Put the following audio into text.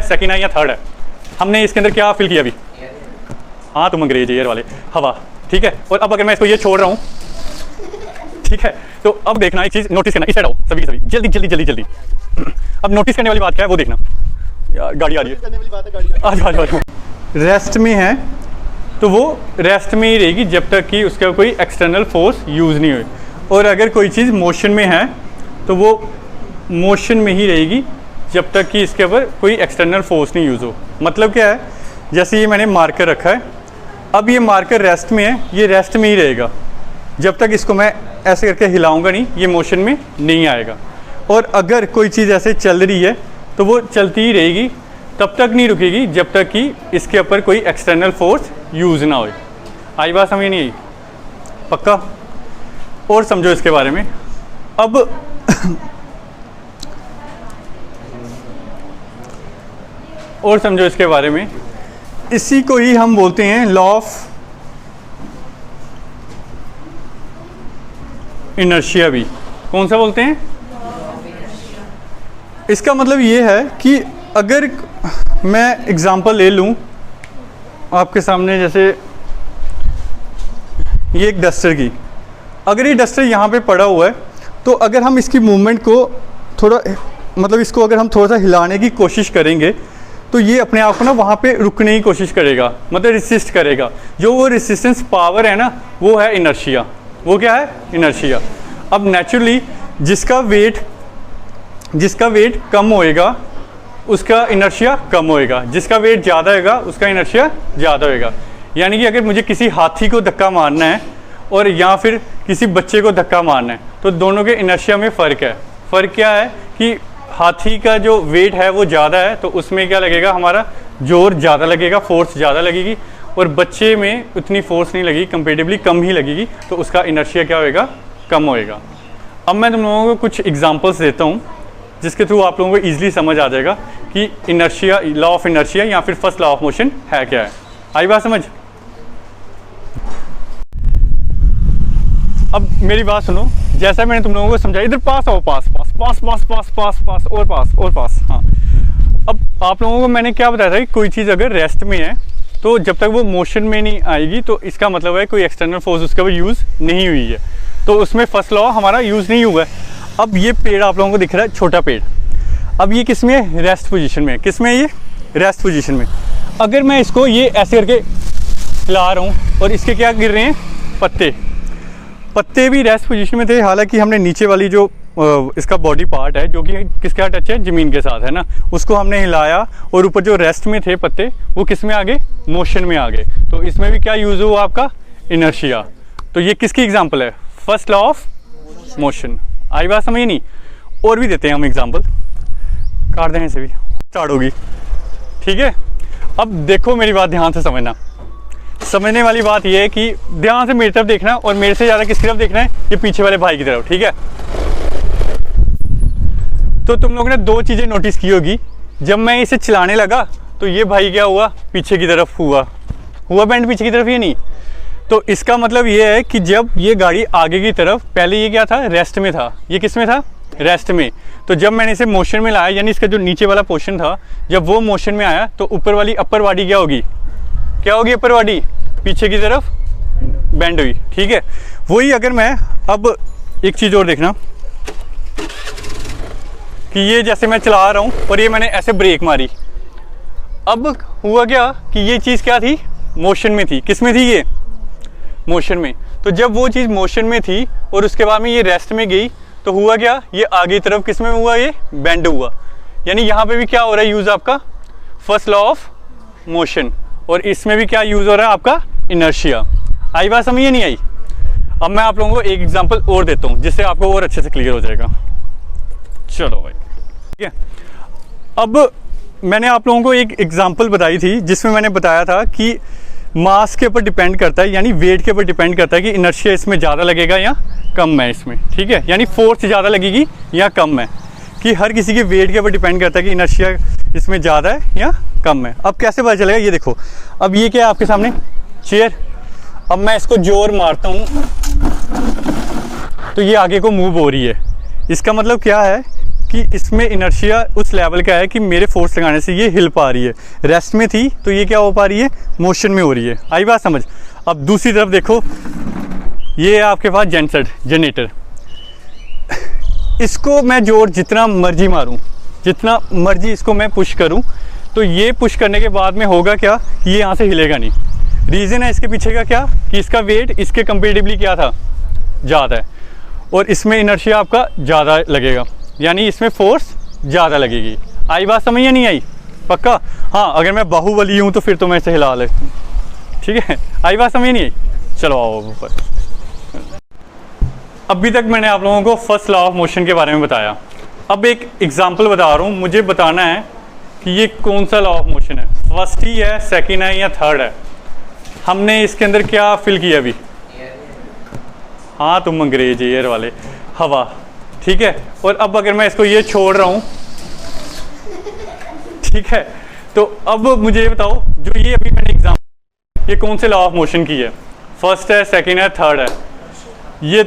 Second है या third है। हमने इसके अंदर क्या फील किया अभी? हाँ, तुम अंग्रेज एयर वाले, हवा, ठीक है। और अब अगर मैं इसको ये छोड़ रहा हूँ, ठीक है, तो अब देखना एक चीज़ नोटिस करना, इस साइड आओ सभी सभी, जल्दी जल्दी जल्दी जल्दी। अब नोटिस करने वाली बात क्या है वो देखना। यार गाड़ी आ रही है, आ जाओ। रेस्ट में है तो वो रेस्ट में ही रहेगी जब तक कि उसका कोई एक्सटर्नल फोर्स यूज़ नहीं हो। और अगर कोई चीज़ मोशन में है तो वो मोशन में ही रहेगी जब तक कि इसके ऊपर कोई एक्सटर्नल फोर्स नहीं यूज़ हो। मतलब क्या है, जैसे ये मैंने मार्कर रखा है, अब ये मार्कर रेस्ट में है, ये रेस्ट में ही रहेगा जब तक इसको मैं ऐसे करके हिलाऊंगा नहीं, ये मोशन में नहीं आएगा। और अगर कोई चीज़ ऐसे चल रही है तो वो चलती ही रहेगी, तब तक नहीं रुकेगी जब तक कि इसके ऊपर कोई एक्सटर्नल फोर्स यूज़ ना हो। आई बात समझ नहीं आई? पक्का? और समझो इसके बारे में। अब और समझो इसके बारे में, इसी को ही हम बोलते हैं लॉ ऑफ इनर्शिया भी। कौन सा बोलते हैं? इसका मतलब ये है कि अगर मैं एग्जांपल ले लूँ आपके सामने, जैसे ये एक डस्टर की, अगर ये डस्टर यहाँ पे पड़ा हुआ है तो अगर हम इसकी मूवमेंट को थोड़ा, मतलब इसको अगर हम थोड़ा सा हिलाने की कोशिश करेंगे तो ये अपने आप को ना वहाँ पे रुकने की कोशिश करेगा, मतलब रेसिस्ट करेगा। जो वो रेसिस्टेंस पावर है ना, वो है इनर्शिया। वो क्या है? इनर्शिया। अब नेचुरली जिसका वेट कम होएगा उसका इनर्शिया कम होएगा, जिसका वेट ज़्यादा होगा उसका इनर्शिया ज़्यादा होएगा। यानी कि अगर मुझे किसी हाथी को धक्का मारना है और या फिर किसी बच्चे को धक्का मारना है तो दोनों के इनर्शिया में फ़र्क है। फ़र्क क्या है कि हाथी का जो वेट है वो ज़्यादा है तो उसमें क्या लगेगा, हमारा जोर ज़्यादा लगेगा, फोर्स ज़्यादा लगेगी। और बच्चे में उतनी फोर्स नहीं लगेगी, कंपेरेटिवली कम ही लगेगी, तो उसका इनर्शिया क्या होएगा? कम होएगा। अब मैं तुम लोगों को कुछ एग्जांपल्स देता हूँ जिसके थ्रू आप लोगों को ईजिली समझ आ जाएगा कि इनर्शिया, लॉ ऑफ इनर्शिया या फिर फर्स्ट लॉ ऑफ मोशन है क्या है। आई बात समझ? अब मेरी बात सुनो, जैसा मैंने तुम लोगों को समझाया, इधर पास आओ, पास पास पास पास पास पास पास और पास और पास। हाँ, अब आप लोगों को मैंने क्या बताया था कि कोई चीज़ अगर रेस्ट में है तो जब तक वो मोशन में नहीं आएगी तो इसका मतलब है कोई एक्सटर्नल फोर्स उसका भी यूज़ नहीं हुई है, तो उसमें फर्स्ट लॉ हमारा यूज़ नहीं हुआ है। अब ये पेड़ आप लोगों को दिख रहा है, छोटा पेड़, अब ये किस में है? रेस्ट पोजीशन में। किस में है? ये रेस्ट पोजीशन में। अगर मैं इसको ये ऐसे करके हिला रहा हूँ और इसके क्या गिर रहे हैं? पत्ते भी रेस्ट पोजीशन में थे। हालांकि हमने नीचे वाली जो इसका बॉडी पार्ट है जो कि किसके साथ टच है? ज़मीन के साथ है ना, उसको हमने हिलाया और ऊपर जो रेस्ट में थे पत्ते वो किस में आ गए? मोशन में आ गए। तो इसमें भी क्या यूज़ हुआ? आपका इनर्शिया। तो ये किसकी एग्जाम्पल है? First law of motion. आई बात समझ नहीं? और भी देते हैं हम एग्जाम्पल, काट देने से भी स्टार्ट होगी, ठीक है। अब देखो मेरी बात ध्यान से समझना। समझने वाली बात यह है कि ध्यान से मेरी तरफ देखना और मेरे से ज़्यादा किसकी तरफ देखना है? ये पीछे वाले भाई की तरफ, ठीक है। तो तुम लोगों ने दो चीज़ें नोटिस की होगी। जब मैं इसे चलाने लगा तो ये भाई क्या हुआ? पीछे की तरफ हुआ बेंड पीछे की तरफ, ये नहीं। तो इसका मतलब ये है कि जब ये गाड़ी आगे की तरफ, पहले ये क्या था? रेस्ट में था। ये किस में था? रेस्ट में। तो जब मैंने इसे मोशन में लाया, यानी इसका जो नीचे वाला पोर्शन था, जब वो मोशन में आया तो ऊपर वाली अपर बॉडी क्या होगी? क्या होगी? अपर बॉडी पीछे की तरफ बेंड हुई, ठीक है। वही अगर मैं अब एक चीज़ और देखना कि ये जैसे मैं चला रहा हूँ और ये मैंने ऐसे ब्रेक मारी, अब हुआ क्या कि ये चीज़ क्या थी? मोशन में थी। किस में थी? ये मोशन में। तो जब वो चीज़ मोशन में थी और उसके बाद में ये रेस्ट में गई तो हुआ क्या? ये आगे तरफ किस में हुआ? ये बेंड हुआ। यानी यहाँ पे भी क्या हो रहा है यूज़? आपका फर्स्ट लॉ ऑफ मोशन। और इसमें भी क्या यूज़ हो रहा है? आपका इनर्शिया। आई बात समझ नहीं आई? अब मैं आप लोगों को एक एग्जांपल और देता हूँ जिससे आपको और अच्छे से क्लियर हो जाएगा। चलो भाई, ठीक है। अब मैंने आप लोगों को एक एग्जांपल बताई थी जिसमें मैंने बताया था कि मास के ऊपर डिपेंड करता है, यानी वेट के ऊपर डिपेंड करता है कि इनर्शिया इसमें ज़्यादा लगेगा या कम है इसमें, ठीक है। यानी फोर्स ज़्यादा लगेगी या कम है, कि हर किसी के वेट के ऊपर डिपेंड करता है कि इनर्शिया इसमें ज़्यादा है या कम है। अब कैसे पता चलेगा? ये देखो, अब ये क्या है आपके सामने? चेयर। अब मैं इसको जोर मारता हूँ तो ये आगे को मूव हो रही है। इसका मतलब क्या है कि इसमें इनर्शिया उस लेवल का है कि मेरे फोर्स लगाने से ये हिल पा रही है। रेस्ट में थी तो ये क्या हो पा रही है, मोशन में हो रही है। आई बात समझ। अब दूसरी तरफ देखो, ये है आपके पास जेनसेट जनरेटर। इसको मैं जोर जितना मर्जी मारूं, जितना मर्जी इसको मैं पुश करूं, तो ये पुश करने के बाद में होगा क्या कि ये यहाँ से हिलेगा नहीं। रीज़न है इसके पीछे का क्या कि इसका वेट इसके कंपेरेटिवली क्या था, ज़्यादा है, और इसमें इनर्शिया आपका ज़्यादा लगेगा, यानी इसमें फोर्स ज़्यादा लगेगी। आई बात समझ या नहीं आई? पक्का? हाँ, अगर मैं बाहुबली हूँ तो फिर तो मैं इसे हिला ले। ठीक है, आई बात समझ नहीं आई? चलो आओ ऊपर। अभी तक मैंने आप लोगों को फर्स्ट लॉ ऑफ मोशन के बारे में बताया। अब एक एग्जांपल बता रहा हूँ, मुझे बताना है कि ये कौन सा लॉ ऑफ मोशन है, फर्स्ट ही है, सेकंड है या थर्ड है। हमने इसके अंदर क्या फिल किया अभी? हाँ, तुम अंग्रेज एयर वाले, हवा। ठीक है, और अब अगर मैं इसको ये छोड़ रहा हूँ, ठीक है, तो अब मुझे ये बताओ, जो ये अभी मैंने एग्जांपल, ये कौन से लॉ ऑफ मोशन की है? फर्स्ट है, सेकंड है, थर्ड है? ये